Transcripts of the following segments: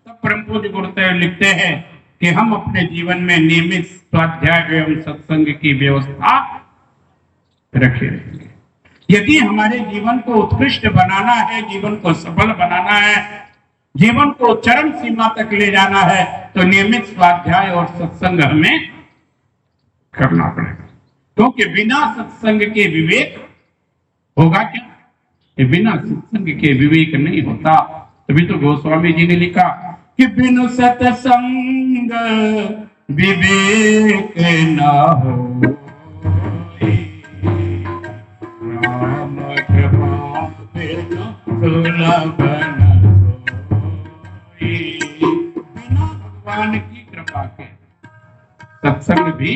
तब परम पूज्य गुरुदेव लिखते हैं कि हम अपने जीवन में नियमित स्वाध्याय एवं सत्संग की व्यवस्था रखे रहेंगे। यदि हमारे जीवन को उत्कृष्ट बनाना है, जीवन को सफल बनाना है, जीवन को चरम सीमा तक ले जाना है, तो नियमित स्वाध्याय और सत्संग हमें करना पड़ेगा। क्योंकि बिना सत्संग के विवेक होगा क्या? कि बिना सत्संग के विवेक नहीं होता। तभी तो गोस्वामी जी ने लिखा कि बिनु सत्संग विवेक न हो, राम कृपा बिनु सुलभ न सोई। बिना भगवान की कृपा के सत्संग भी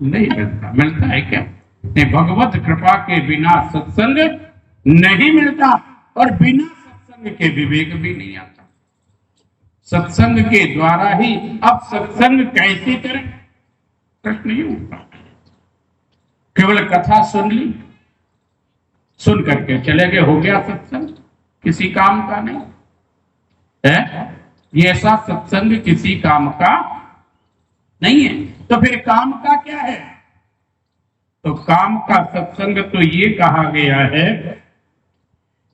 नहीं मिलता। मिलता है क्या? नहीं, भगवत कृपा के बिना सत्संग नहीं मिलता और बिना सत्संग के विवेक भी नहीं आता। सत्संग के द्वारा ही। अब सत्संग कैसे करें? प्रश्न ये उठता। केवल कथा सुन ली, सुन करके चले गए, हो गया सत्संग, किसी काम का नहीं है। ये ऐसा सत्संग किसी काम का नहीं है। तो फिर काम का क्या है? तो काम का सत्संग तो ये कहा गया है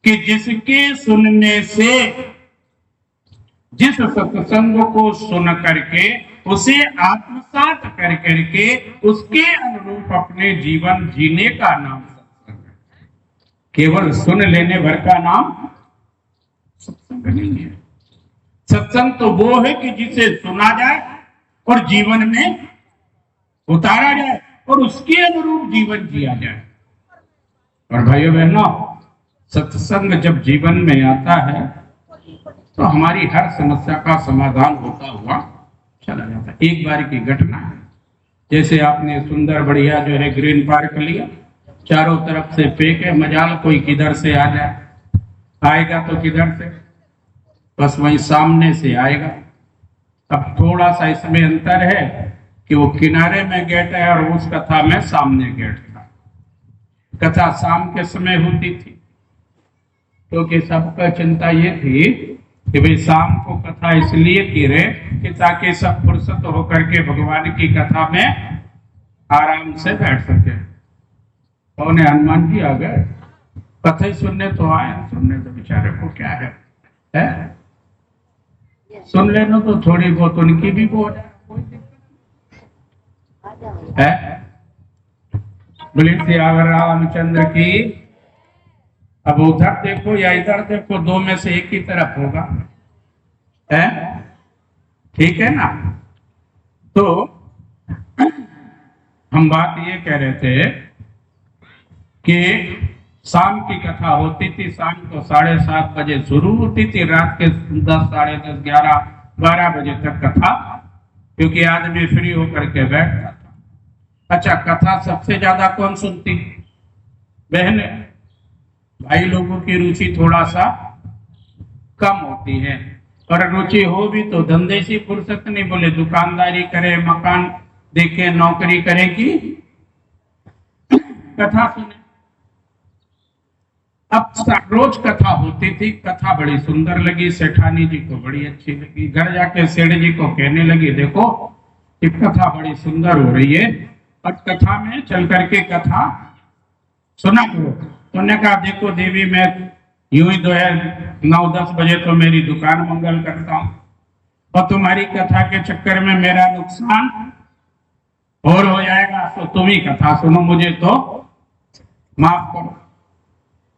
कि जिसके सुनने से, जिस सत्संग को सुन करके उसे आत्मसात कर करके उसके अनुरूप अपने जीवन जीने का नाम सत्संग है। केवल सुन लेने भर का नाम सत्संग नहीं है। सत्संग तो वो है कि जिसे सुना जाए और जीवन में उतारा जाए और उसके अनुरूप जीवन जिया जाए। और भाइयों बहनों, सत्संग जब जीवन में आता है तो हमारी हर समस्या का समाधान होता हुआ चला जाता है। एक बार की घटना है, जैसे आपने सुंदर बढ़िया जो है ग्रीन पार्क लिया, चारों तरफ से पेक है, मजाल कोई किधर से आ जाए, आएगा तो किधर से? बस वहीं सामने से आएगा। अब थोड़ा सा इसमें अंतर है कि वो किनारे में गेट है और उस कथा में सामने गेट था। कथा शाम के समय होती थी क्योंकि सबका चिंता ये थी कि भाई शाम को कथा इसलिए की रहे कि ताकि सब फुर्सत होकर के भगवान की कथा में आराम से बैठ सके। कौन है? हनुमान जी आ गए, कथा ही सुनने तो आए, सुनने तो बेचारे को क्या है? सुन लेना तो थोड़ी बहुत उनकी भी वो है। बोले सियावर रामचंद्र की। अब उधर देखो या इधर देखो, दो में से एक ही तरफ होगा, है? ठीक है ना? तो हम बात ये कह रहे थे कि शाम की कथा होती थी। शाम को 7:30 बजे शुरू होती थी, रात के 10, 10:30, 11, 12 बजे तक कथा, क्योंकि आदमी फ्री होकर के बैठता था। अच्छा, कथा सबसे ज्यादा कौन सुनती? बहने। भाई लोगों की रुचि थोड़ा सा कम होती है, और रुचि हो भी तो धंधे से फुर्सत नहीं, बोले दुकानदारी करे, मकान देखे, नौकरी करे कि कथा सुने। अब रोज कथा होती थी, कथा बड़ी सुंदर लगी, सेठानी जी को बड़ी अच्छी लगी। घर जाके सेठ जी को कहने लगी, देखो ये कथा बड़ी सुंदर हो रही है, और कथा में चल करके कथा सुना करो। तो उन्होंने कहा, देखो देवी, मैं यूं ही 9-10 बजे तो मेरी दुकान मंगल करता हूं, और तुम्हारी कथा के चक्कर में मेरा नुकसान और हो जाएगा, तो तुम ही कथा सुनो, मुझे तो माफ करो।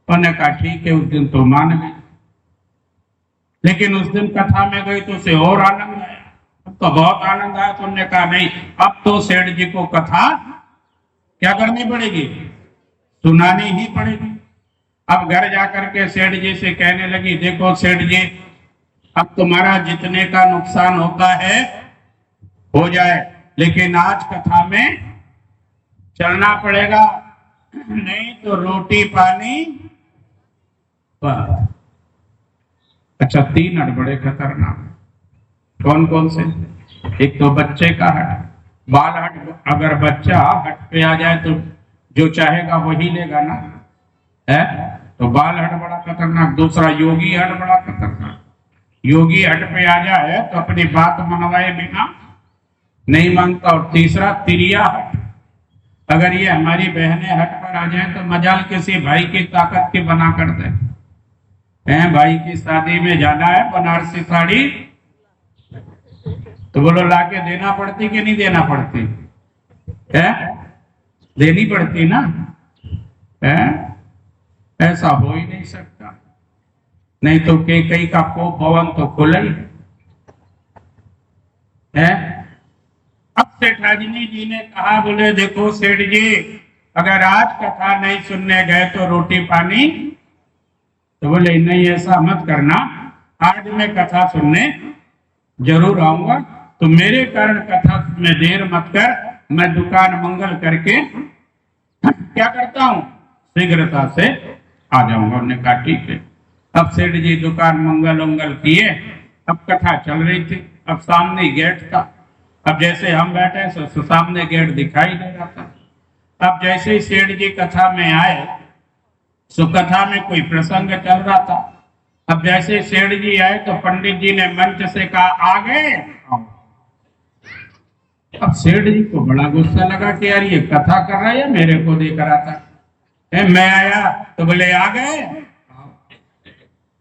उन्होंने कहा ठीक है। उस दिन तो मान गई, लेकिन उस दिन कथा में गई तो उसे और आनंद आया। अब तो बहुत आनंद आया। तो उन्होंने कहा नहीं, अब तो सेठ जी को कथा क्या करनी पड़ेगी? सुनानी ही पड़ेगी। अब घर जाकर के सेठ जी से कहने लगी, देखो सेठ जी, अब तुम्हारा जितने का नुकसान होता है हो जाए, लेकिन आज कथा में चलना पड़ेगा, नहीं तो रोटी पानी बंद। अच्छा, 3 हट बड़े खतरनाक। कौन कौन से? एक तो बच्चे का हट, बाल हट। अगर बच्चा हट पे आ जाए तो जो चाहेगा वही लेगा ना, है? तो बाल हट बड़ा खतरनाक। दूसरा योगी हट बड़ा खतरनाक। योगी हट पे आ जाए तो अपनी बात मनवाए बिना नहीं मानता। और तीसरा तिरिया हट, अगर ये हमारी बहनें हट पर आ जाए तो मजाल किसी भाई की ताकत की बना कर दे हैं। भाई की शादी में जाना है बनारसी साड़ी, तो बोलो लाके देना पड़ती कि नहीं देना पड़ती है? देनी पड़ती ना है? ऐसा हो ही नहीं सकता, नहीं तो कई का कोप भवन तो खुला ही है। अब सेठानी जी ने कहा, बोले देखो सेठ जी, अगर आज कथा नहीं सुनने गए तो रोटी पानी? तो बोले नहीं ऐसा मत करना, आज मैं कथा सुनने जरूर आऊंगा, तो मेरे कारण कथा में देर मत कर, मैं दुकान मंगल करके क्या करता हूं शीघ्रता से आ जाऊंगा। उन्होंने कहा ठीक है। अब सेठ जी दुकान मंगल उंगल किए, अब कथा चल रही थी, अब सामने गेट था, अब जैसे हम बैठे तो सामने गेट दिखाई दे रहा था। अब जैसे ही सेठ जी कथा में आए, सो कथा में कोई प्रसंग चल रहा था। अब जैसे सेठ जी आए तो पंडित जी ने मंच से कहा आ गए। अब सेठ जी को बड़ा गुस्सा लगा कि यार ये कथा कर रहा है मेरे को देख रहा था। मैं आया तो बोले आ गए,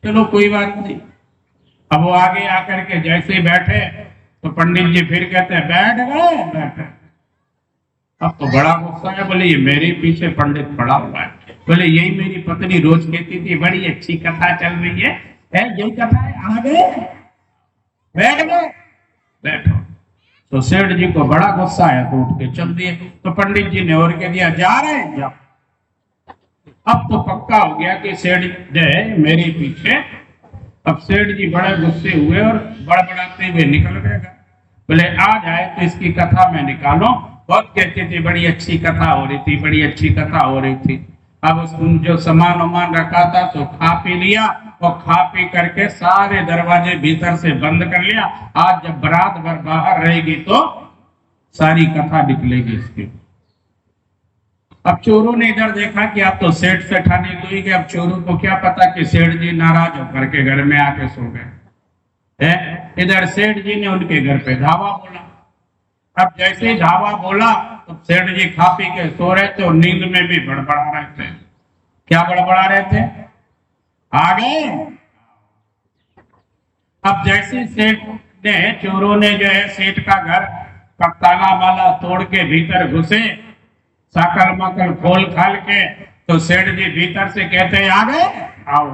चलो कोई बात नहीं। अब वो आगे आकर के जैसे ही बैठे तो पंडित जी फिर कहते हैं बैठ गए, बैठे। अब तो बड़ा गुस्सा है, बोले ये मेरे पीछे पंडित पड़ा हुआ है। बोले यही मेरी पत्नी रोज कहती थी, बड़ी अच्छी कथा चल रही है यही कथा है, आ गए, बैठ गए, बैठो। तो सेठ जी को बड़ा गुस्सा आया तो उठ के चल दिए। तो पंडित जी ने और कह दिया जा रहे हैं जाओ। अब तो पक्का हो गया कि सेठ जो है मेरे पीछे। अब सेठ जी बड़े गुस्से हुए और बड़बड़ाते हुए निकल गए। बोले आ जाए तो इसकी कथा में निकालो, बहुत कहते थे बड़ी अच्छी कथा हो रही थी, बड़ी अच्छी कथा हो रही थी। अब जो सामान वामान रखा था तो खा पी लिया, और खा पी करके सारे दरवाजे भीतर से बंद कर लिया। आज जब बारात भर बाहर रहेगी तो सारी कथा निकलेगी इसकी। अब चोरों ने इधर देखा कि अब तो सेठ सेठानी हुई कि अब चोरों को क्या पता कि सेठ जी नाराज होकर के घर में आके सो गए। इधर सेठ जी ने उनके घर पे धावा बोला। अब जैसे ही धावा बोला तो सेठ जी खा पी के सो रहे थे और नींद में भी बड़बड़ा रहे थे। क्या बड़बड़ा रहे थे? आ गए। अब जैसे सेठ ने, चोरों ने जो है सेठ का घर का ताला माला तोड़ के भीतर घुसे, साकल मकल खोल खाल के, तो सेठ जी भीतर से कहते हैं आ गए, आओ।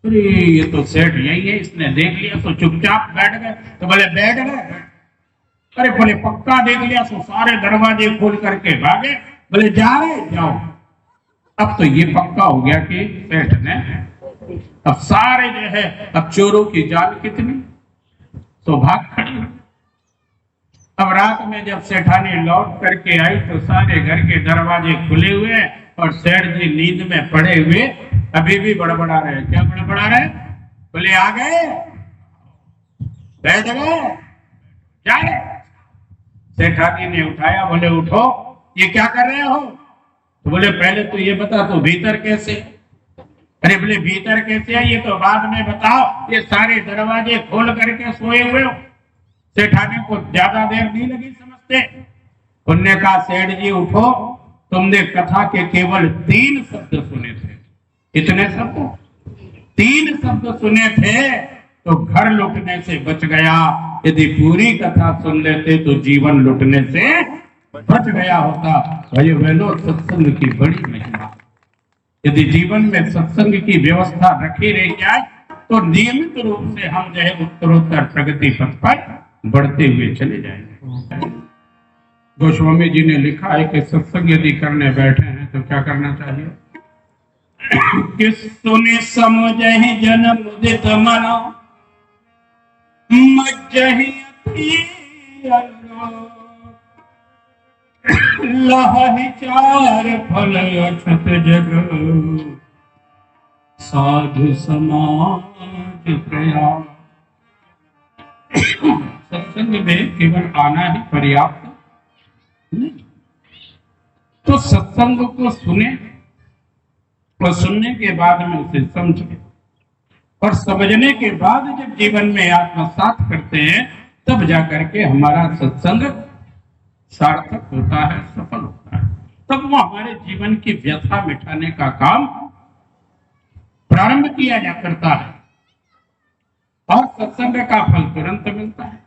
अरे ये तो सेठ यही है, इसने देख लिया तो चुपचाप बैठ गए। तो बोले बैठ गए? अरे बोले पक्का देख लिया तो सारे दरवाजे खोल करके भागे। बोले जा रहे जाओ। अब तो ये पक्का हो गया कि सेठ ने, अब सारे जो है, अब चोरों की जाल कितनी, तो भाग खड़ी। अब रात में जब सेठानी लौट करके आई तो सारे घर के दरवाजे खुले हुए और सेठ जी नींद में पड़े हुए अभी भी बड़बड़ा रहे। क्या बड़बड़ा रहे? बोले आ गए, बैठ गए, जा रहे। सेठानी ने उठाया, बोले उठो, ये क्या कर रहे हो? तो बोले पहले तो ये बता तो भीतर कैसे? अरे बोले भीतर कैसे है ये तो बाद में बताओ, ये सारे दरवाजे खोल करके सोए हुए हो। सेठानी को ज्यादा देर नहीं लगी समझते। उनने कहा सेठ जी उठो, तुमने कथा के केवल 3 शब्द सुने थे। कितने शब्द? 3 शब्द सुने थे तो घर लुटने से बच गया। यदि पूरी कथा सुन लेते तो जीवन लुटने से बच गया होता। भाई बहनों, सत्संग की बड़ी महिमा। यदि जीवन में सत्संग की व्यवस्था रखी रह जाए तो नियमित रूप से हम जो है उत्तरोत्तर प्रगति पथ पर बढ़ते हुए चले जाएंगे। गोस्वामी जी ने लिखा है कि सत्संग यदि करने बैठे हैं तो क्या करना चाहिए? कि सुने समझहि जन मुदित मन, मज्जहि लहहि चार फल अछत जग, साधु समाज प्रयास। सत्संग में केवल आना ही पर्याप्त नहीं। तो सत्संग को सुने और सुनने के बाद में उसे समझे। और समझने के बाद जब जीवन में आत्मसात करते हैं तब जाकर के हमारा सत्संग सार्थक होता है, सफल होता है। तब वो हमारे जीवन की व्यथा मिटाने का काम प्रारंभ किया जा करता है और सत्संग का फल तुरंत मिलता है।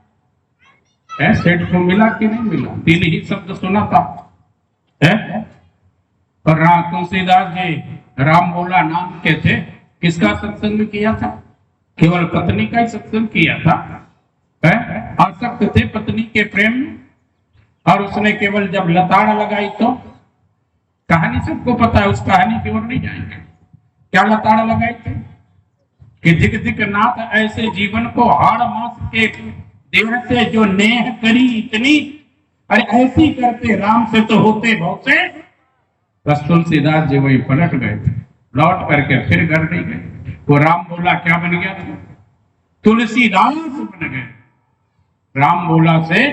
सेठ को मिला कि नहीं मिला? 3 ही शब्द सुना था है? और राम तुलसीदास जी राम बोला नाम के थे, किसका सत्संग किया था? केवल पत्नी का ही सत्संग किया था। आसक्त थे पत्नी के प्रेम में, और उसने केवल जब लताड़ लगाई तो कहानी सबको पता है, उस कहानी की ओर नहीं जाएंगे। क्या लताड़ लगाई थी कि दिक दिक नाथ ऐसे जीवन को हाड़ मास के देह से जो नेह करी इतनी, अरे ऐसी करते राम से तो होते बहुत से। बस तुलसीदास जी वही पलट गए थे, लौट करके फिर घर नहीं गए। वो राम बोला क्या बन गया था? तुलसीदास बन गए। राम बोला से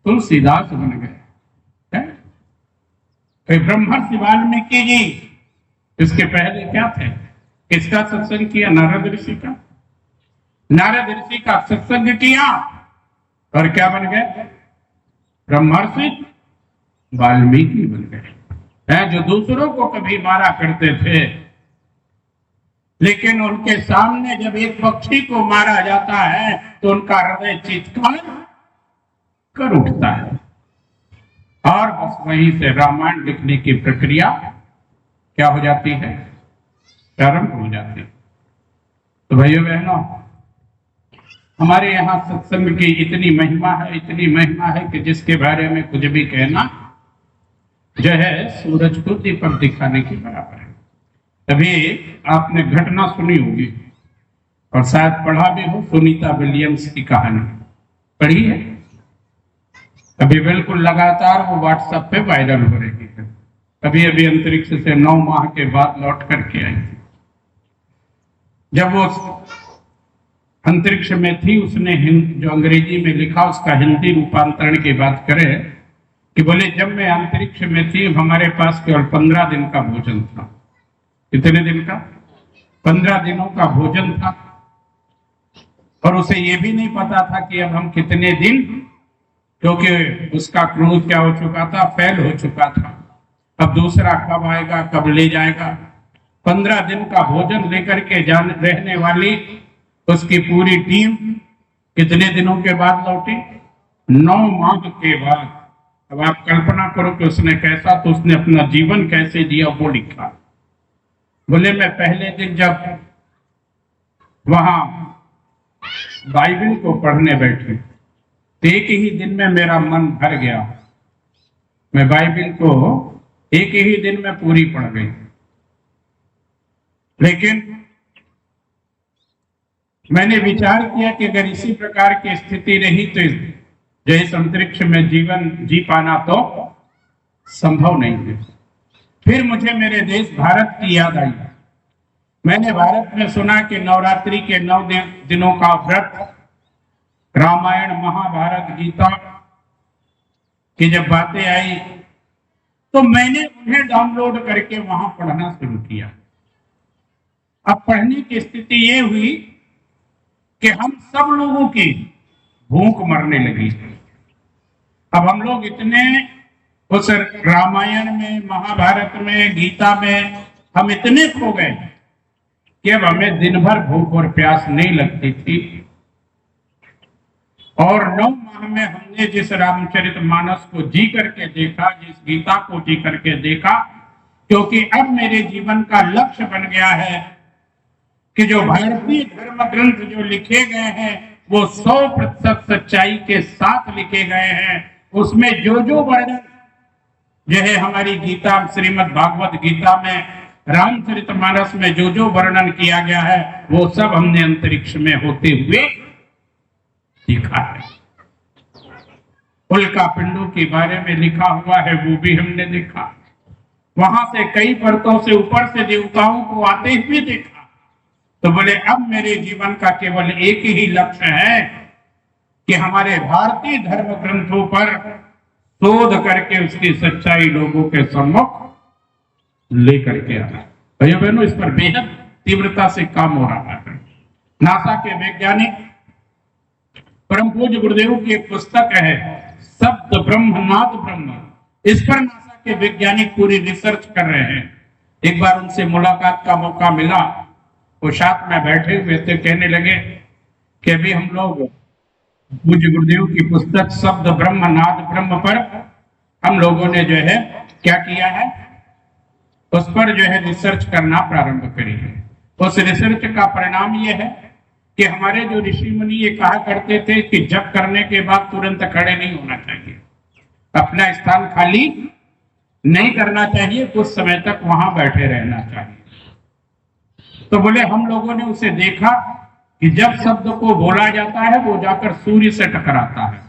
तुलसीदास बन गए। ब्रह्मर्षि वाल्मीकि जी इसके पहले क्या थे? किसका सत्संग किया? नारद ऋषि का। नारद ऋषि का सत्संग किया और क्या बन गए? ब्रह्मर्षि वाल्मीकि बन गए, जो दूसरों को कभी मारा करते थे, लेकिन उनके सामने जब एक पक्षी को मारा जाता है तो उनका हृदय चित्कार कर उठता है। और बस वहीं से रामायण लिखने की प्रक्रिया क्या हो जाती है? प्रारंभ हो जाती है। तो भाइयों बहनों, हमारे यहाँ सत्संग की इतनी महिमा है, इतनी महिमा है कि जिसके बारे में कुछ भी कहना जो है सूरज को दीपक दिखाने के बराबर है। अभी आपने घटना सुनी होगी और शायद पढ़ा भी हो, सुनीता विलियम्स की कहानी पढ़ी है? अभी बिल्कुल लगातार वो व्हाट्सएप पे वायरल हो रही है। अभी अभी अंतरिक्ष से 9 माह के बाद लौट करके आई थी। जब वो अंतरिक्ष में थी, उसने जो अंग्रेजी में लिखा उसका हिंदी रूपांतरण की बात करें कि बोले जब मैं अंतरिक्ष में थी हमारे पास केवल 15 दिन का भोजन था। कितने दिन का? 15 दिनों का भोजन था। और उसे ये भी नहीं पता था कि अब हम कितने दिन, क्योंकि उसका क्रोध क्या हो चुका था? फेल हो चुका था। अब दूसरा कब आएगा, कब ले जाएगा? 15 दिन का भोजन लेकर के रहने वाली उसकी पूरी टीम कितने दिनों के बाद लौटी? 9 माह के बाद। अब आप कल्पना करो कि उसने कैसा, तो उसने अपना जीवन कैसे जिया वो लिखा। बोले मैं पहले दिन जब वहां बाइबल को पढ़ने बैठी, एक ही दिन में मेरा मन भर गया। मैं बाइबल को एक ही दिन में पूरी पढ़ गई। लेकिन मैंने विचार किया कि अगर इसी प्रकार की स्थिति रही तो जो इस अंतरिक्ष में जीवन जी पाना तो संभव नहीं है। फिर मुझे मेरे देश भारत की याद आई। मैंने भारत में सुना कि नवरात्रि के 9 दिनों का व्रत, रामायण, महाभारत, गीता की जब बातें आई तो मैंने उन्हें डाउनलोड करके वहां पढ़ना शुरू किया। अब पढ़ने की स्थिति ये हुई कि हम सब लोगों की भूख मरने लगी। अब हम लोग इतने उस रामायण में, महाभारत में, गीता में हम इतने खो गए कि अब हमें दिन भर भूख और प्यास नहीं लगती थी। और 9 माह में हमने जिस रामचरितमानस को जी करके देखा, जिस गीता को जी करके देखा, क्योंकि अब मेरे जीवन का लक्ष्य बन गया है कि जो भारतीय धर्म ग्रंथ जो लिखे गए हैं वो 100% सच्चाई के साथ लिखे गए हैं। उसमें जो वर्णन जो है हमारी गीता, श्रीमद् भागवत गीता में, रामचरितमानस में जो वर्णन किया गया है वो सब हमने अंतरिक्ष में होते हुए सीखा है। उल्का पिंडों के बारे में लिखा हुआ है, वो भी हमने देखा। वहां से कई परतों से ऊपर से देवताओं को आते हुए देखा। तो बोले अब मेरे जीवन का केवल एक ही लक्ष्य है कि हमारे भारतीय धर्म ग्रंथों पर शोध करके उसकी सच्चाई लोगों के सम्मुख लेकर के आना। भाइयों बहनों, इस पर बेहद तीव्रता से काम हो रहा है। नासा के वैज्ञानिक परम पूज्य गुरुदेव की एक पुस्तक है शब्द ब्रह्म नाद ब्रह्म, इस पर नासा के वैज्ञानिक पूरी रिसर्च कर रहे हैं। एक बार उनसे मुलाकात का मौका मिला, वो साथ में बैठे हुए थे, कहने लगे कि अभी हम लोग पूज्य गुरुदेव की पुस्तक शब्द ब्रह्म नाद ब्रह्म पर हम लोगों ने जो है क्या किया है, उस पर जो है रिसर्च करना प्रारंभ करी है। उस रिसर्च का परिणाम यह है कि हमारे जो ऋषि मुनि ये कहा करते थे कि जप करने के बाद तुरंत खड़े नहीं होना चाहिए, अपना स्थान खाली नहीं करना चाहिए, कुछ समय तक वहां बैठे रहना चाहिए। तो बोले हम लोगों ने उसे देखा कि जब शब्द को बोला जाता है वो जाकर सूर्य से टकराता है,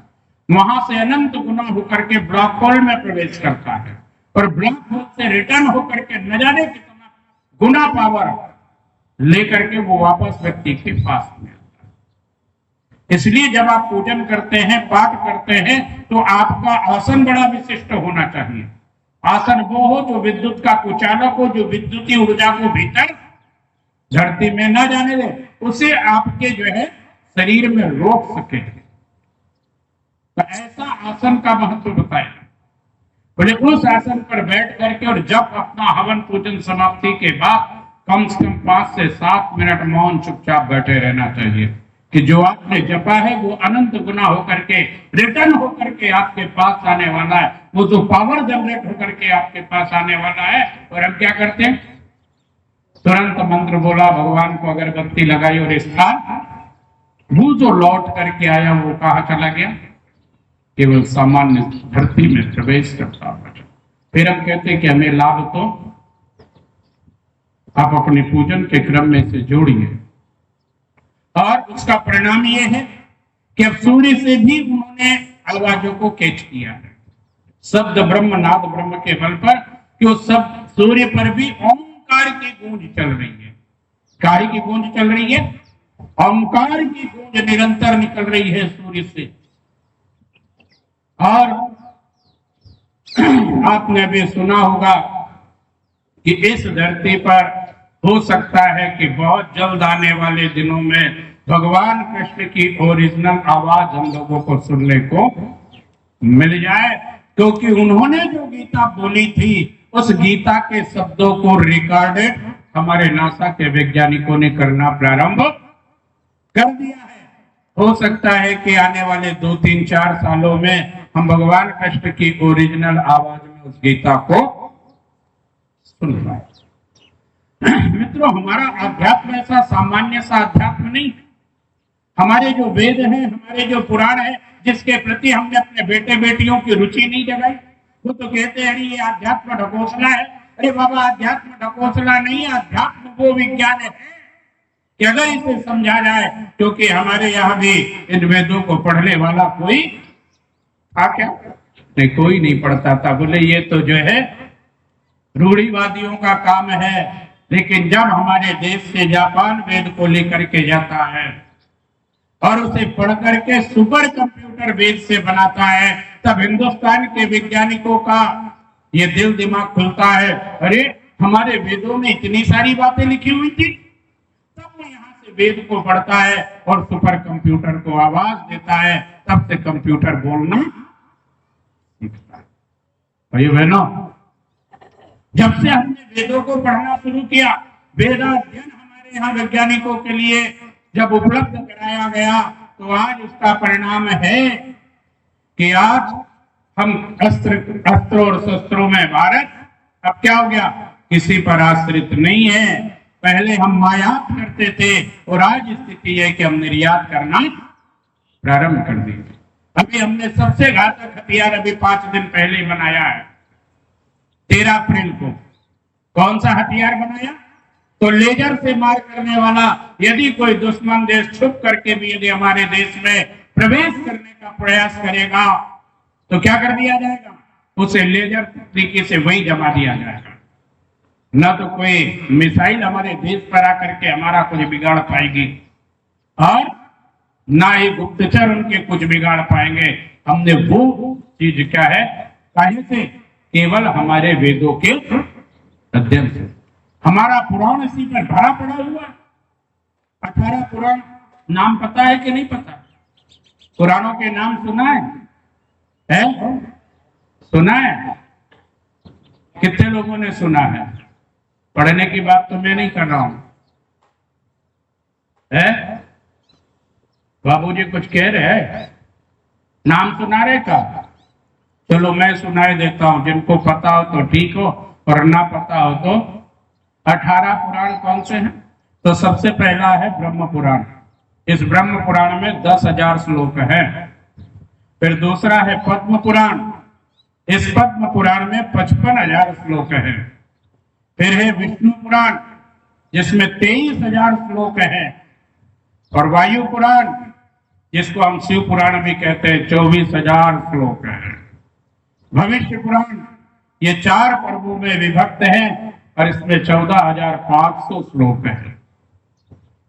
वहां से अनंत गुना होकर के ब्लैक होल में प्रवेश करता है और ब्लैक होल से रिटर्न होकर के न जाने कितना गुना पावर लेकर के वो वापस व्यक्ति के पास में आता है। इसलिए जब आप पूजन करते हैं, पाठ करते हैं, तो आपका आसन बड़ा विशिष्ट होना चाहिए। आसन वो हो जो विद्युत का कुचालक हो, जो विद्युतीय ऊर्जा को भीतर धरती में ना जाने दे, उसे आपके जो है शरीर में रोक सके। तो ऐसा आसन का महत्व बताया। बोले उस आसन पर बैठ करके और जब अपना हवन पूजन समाप्ति के बाद कम से कम 5 से 7 मिनट मौन चुपचाप बैठे रहना चाहिए कि जो आपने जपा है वो अनंत गुना होकर के रिटर्न होकर के आपके पास आने वाला है, वो जो पावर जनरेट होकर के आपके पास आने वाला है। और हम क्या करते हैं, तुरंत मंत्र बोला, भगवान को अगरबत्ती लगाई और स्थान वो जो लौट करके आया वो कहाँ चला गया, केवल सामान्य धरती में प्रवेश करता बचा। फिर हम कहते हैं कि हमें लाभ तो आप अपने पूजन के क्रम में से जोड़िए, और उसका परिणाम यह है कि अब सूर्य से भी उन्होंने आवाजों को कैच किया है शब्द ब्रह्म नाद ब्रह्म के बल पर, कि उस सब सूर्य पर भी ओंकार की गूंज चल रही है। काहे की गूंज चल रही है? ओंकार की गूंज निरंतर निकल रही है सूर्य से। और आपने भी सुना होगा कि इस धरती पर हो सकता है कि बहुत जल्द आने वाले दिनों में भगवान कृष्ण की ओरिजिनल आवाज हम लोगों को सुनने को मिल जाए, क्योंकि उन्होंने जो गीता बोली थी उस गीता के शब्दों को रिकॉर्डेड हमारे नासा के वैज्ञानिकों ने करना प्रारंभ कर दिया है। हो सकता है कि आने वाले 2, 3, 4 सालों में हम भगवान कृष्ण की ओरिजिनल आवाज में उस गीता को सुन पाए। मित्रों, हमारा अध्यात्म ऐसा सामान्य सा अध्यात्म नहीं। हमारे जो वेद हैं, हमारे जो पुराण है, जिसके प्रति हमने अपने बेटे बेटियों की रुचि नहीं जगाई, वो तो कहते हैं अरे ये अध्यात्म ढकोसला है। अरे बाबा, अध्यात्म ढकोसला नहीं, अध्यात्म वो विज्ञान है कि अगर इसे समझा जाए, क्योंकि हमारे यहाँ भी इन वेदों को पढ़ने वाला कोई था क्या? नहीं, कोई नहीं पढ़ता था। बोले ये तो जो है रूढ़िवादियों का काम है। लेकिन जब हमारे देश से जापान वेद को लेकर के जाता है और उसे पढ़ करके सुपर कंप्यूटर वेद से बनाता है, तब हिंदुस्तान के वैज्ञानिकों का ये दिल दिमाग खुलता है। अरे हमारे वेदों में इतनी सारी बातें लिखी हुई थी। तब वो यहाँ से वेद को पढ़ता है और सुपर कंप्यूटर को आवाज देता है, तब से कंप्यूटर बोलना सीखता है। भाई बहनों, जब से हमने वेदों को पढ़ना शुरू किया, वेदाध्ययन हमारे यहाँ वैज्ञानिकों के लिए जब उपलब्ध कराया गया, तो आज उसका परिणाम है कि आज हम अस्त्र और शस्त्रों में भारत अब क्या हो गया, किसी पर आश्रित नहीं है। पहले हम आयात करते थे और आज स्थिति है कि हम निर्यात करना प्रारंभ कर दिए। अभी हमने सबसे घातक हथियार अभी 5 दिन पहले बनाया है, 13 अप्रैल को। कौन सा हथियार बनाया? तो लेजर से मार करने वाला। यदि कोई दुश्मन देश छुप करके भी यदि हमारे देश में प्रवेश करने का प्रयास करेगा तो क्या कर दिया जाएगा? उसे लेजर तरीके से वही जमा दिया जाएगा। न तो कोई मिसाइल हमारे देश पर आकर के हमारा कुछ बिगाड़ पाएगी और ना ही गुप्तचर उनके कुछ बिगाड़ पाएंगे। हमने वो चीज क्या है, काहे से? केवल हमारे वेदों के अध्ययन से। हमारा पुराण इसी पर भरा पड़ा हुआ। 18 पुराण नाम पता है कि नहीं पता? पुराणों के नाम सुना है? सुना है? कितने लोगों ने सुना है? पढ़ने की बात तो मैं नहीं कर रहा हूं, है बाबूजी कुछ कह रहे हैं? नाम सुना रहे का? चलो मैं सुनाई देता हूं, जिनको पता हो तो ठीक हो और ना पता हो तो। 18 पुराण कौन से हैं? तो सबसे पहला है ब्रह्म पुराण। इस ब्रह्म पुराण में 10,000 श्लोक हैं। फिर दूसरा है पद्म पुराण। इस पद्म पुराण में 55,000 श्लोक हैं। फिर है विष्णु पुराण जिसमें 23,000 श्लोक हैं। और वायु पुराण जिसको हम शिव पुराण भी कहते हैं, 24,000 श्लोक हैं। भविष्य पुराण ये 4 पर्वों में विभक्त है और इसमें 14,500 श्लोक हैं।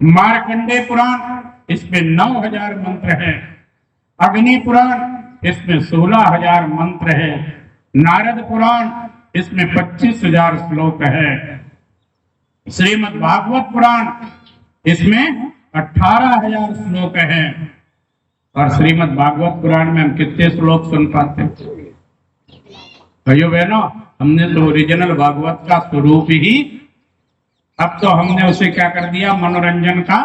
मार्कंडेय पुराण इसमें 9,000 मंत्र हैं। अग्नि पुराण इसमें 16,000 मंत्र है। नारद पुराण इसमें 25,000 श्लोक है। श्रीमद् भागवत पुराण इसमें 18,000 श्लोक है। और श्रीमद् भागवत पुराण में हम कितने श्लोक सुन पाते हैं? भाइयों बहनों, हमने तो ओरिजिनल भागवत का स्वरूप ही, अब तो हमने उसे क्या कर दिया? मनोरंजन का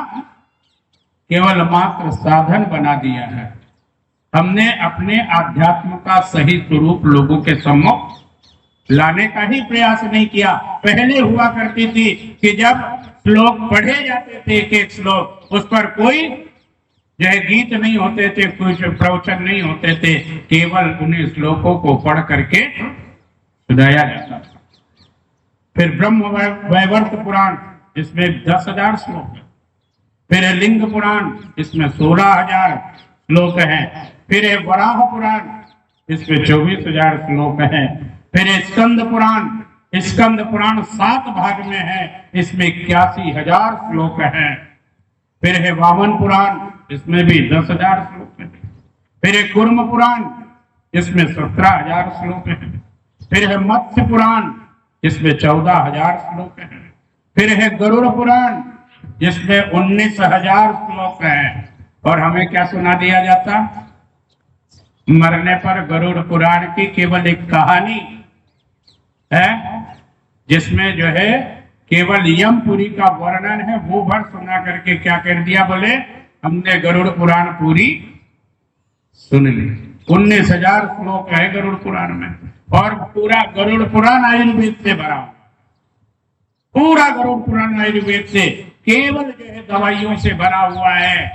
केवल मात्र साधन बना दिया है। हमने अपने आध्यात्म का सही स्वरूप लोगों के सम्मुख लाने का ही प्रयास नहीं किया। पहले हुआ करती थी कि जब श्लोक पढ़े जाते थे, एक एक श्लोक, उस पर कोई जो है गीत नहीं होते थे, कुछ प्रवचन नहीं होते थे, केवल उन्हीं श्लोकों को पढ़ करके सुनाया जाता था। फिर ब्रह्म वैवर्त पुराण इसमें 10,000 श्लोक है। फिर है लिंग पुराण इसमें 16,000 श्लोक हैं। फिर है वराह पुराण इसमें 24,000 श्लोक हैं। फिर है स्कंद पुराण, स्कंद पुराण 7 भाग में है, इसमें 81,000 श्लोक हैं। फिर है वामन पुराण इसमें भी 10,000 श्लोक हैं। फिर है कूर्म पुराण इसमें 17,000 श्लोक हैं। फिर है मत्स्य पुराण इसमें 14,000 श्लोक हैं। फिर है गरुड़ पुराण जिसमें 19,000 श्लोक हैं। और हमें क्या सुना दिया जाता? मरने पर गरुड़ पुराण की केवल एक कहानी है जिसमें जो है केवल यमपुरी का वर्णन है, वो भर सुना करके क्या कर दिया? बोले हमने गरुड़ पुराण पूरी सुन ली। 19,000 श्लोक है गरुड़ पुराण में। और पूरा गरुड़ पुराण आयुर्वेद से भरा हुआ, पूरा गरुड़ पुराण आयुर्वेद से, केवल जो है दवाइयों से भरा हुआ है।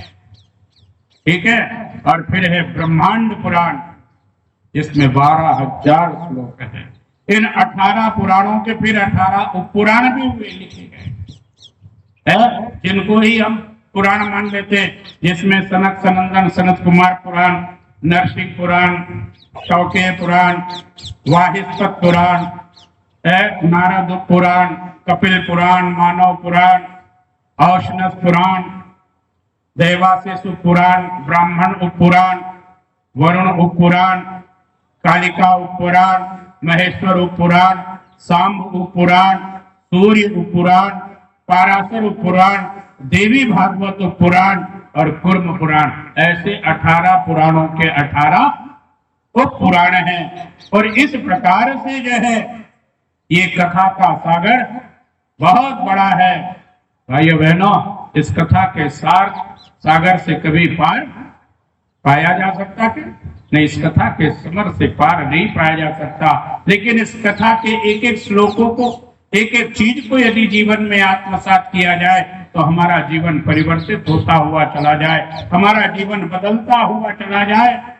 ठीक है। और फिर है ब्रह्मांड पुराण जिसमें 12,000 श्लोक है। इन 18 पुराणों के फिर 18 उपपुराण भी हुए, लिखे गए, जिनको ही हम पुराण मान लेते, जिसमें सनत सनंदन सनत कुमार पुराण, नरसिंह पुराण, शौके पुराण, वाहिस्पत पुराण, नारद पुराण, कपिल पुराण, मानव पुराण, औशनस पुराण, देवाशिष उपपुराण, ब्राह्मण उपपुराण, वरुण उपपुराण, कालिका उपपुराण, महेश्वर उपपुराण, सांब उपपुराण, सूर्य उपपुराण, पाराशर उपपुराण, देवी भागवत उपपुराण और कूर्म पुराण। ऐसे 18 पुराणों के 18 उपपुराण हैं। और इस प्रकार से जो है ये कथा का सागर बहुत बड़ा है। भाइयों बहनों, इस कथा के सागर से कभी पार पाया जा सकता क्या? नहीं, इस कथा के समर से पार नहीं पाया जा सकता। लेकिन इस कथा के एक एक श्लोकों को, एक एक चीज को यदि जीवन में आत्मसात किया जाए तो हमारा जीवन परिवर्तित होता हुआ चला जाए, हमारा जीवन बदलता हुआ चला जाए।